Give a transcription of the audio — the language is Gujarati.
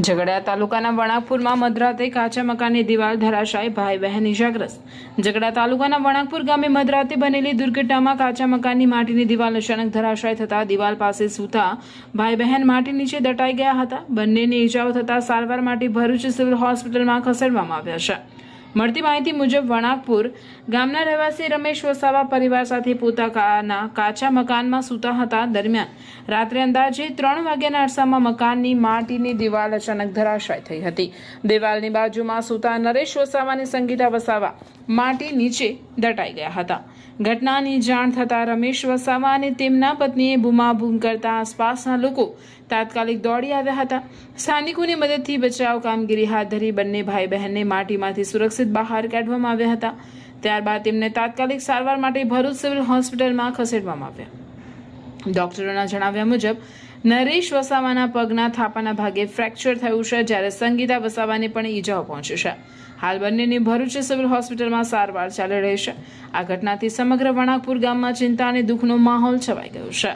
ઝઘડિયા તાલુકાના વણાકપુરમાં મધરાતે કાચા મકાનની દિવાલ ધરાશાયી, ભાઈ બહેન ઇજાગ્રસ્ત। ઝઘડિયા તાલુકાના વણાકપુર ગામે મધરાતે બનેલી દુર્ઘટનામાં કાચા મકાનની માટીની દિવાલ અચાનક ધરાશાયી થતા દિવાલ પાસે સૂતા ભાઈ બહેન માટી નીચે દટાઈ ગયા હતા। બંનેને ઇજાઓ થતા સારવાર માટે ભરૂચ સિવિલ હોસ્પિટલમાં ખસેડવામાં આવ્યા છે। મળતી માહિતી મુજબ વણાકપુર ગામના રહેવાસી રમેશ વસાવા પરિવાર સાથે પોતાના કાચા મકાનમાં સૂતા હતા। દરમિયાન રાત્રે અંદાજે 3 વાગ્યાના અરસામાં મકાનની માટીની દિવાલ અચાનક ધરાશાયી થઈ હતી। દિવાલની બાજુમાં સૂતા નરેશ વસાવા અને સંગીતા વસાવા માટી નીચે દટાઈ ગયા હતા। ઘટનાની જાણ થતાં રમેશ વસાવા અને તેમના પત્નીએ બૂમાબૂમ કરતા આસપાસના લોકો તાત્કાલિક દોડી આવ્યા હતા। સ્થાનિકોની મદદથી બચાવ કામગીરી હાથ ધરી બંને ભાઈ બહેનને માટીમાંથી સુરક્ષિત બહાર કાઢવામાં આવ્યા હતા। ત્યારબાદ તેમને તાત્કાલિક સારવાર માટે ભરૂચ સિવિલ હોસ્પિટલમાં ખસેડવામાં આવ્યા। ડોક્ટરોના જણાવ્યા મુજબ નરેશ વસાવાના પગના થાપાના ભાગે ફ્રેક્ચર થયું છે, જ્યારે સંગીતા વસાવાને પણ ઈજાઓ પહોંચી છે। હાલ બંનેની ભરૂચ સિવિલ હોસ્પિટલમાં સારવાર ચાલી રહી છે। આ ઘટનાથી સમગ્ર વણાકપુર ગામમાં ચિંતા અને દુઃખનો માહોલ છવાઈ ગયો છે।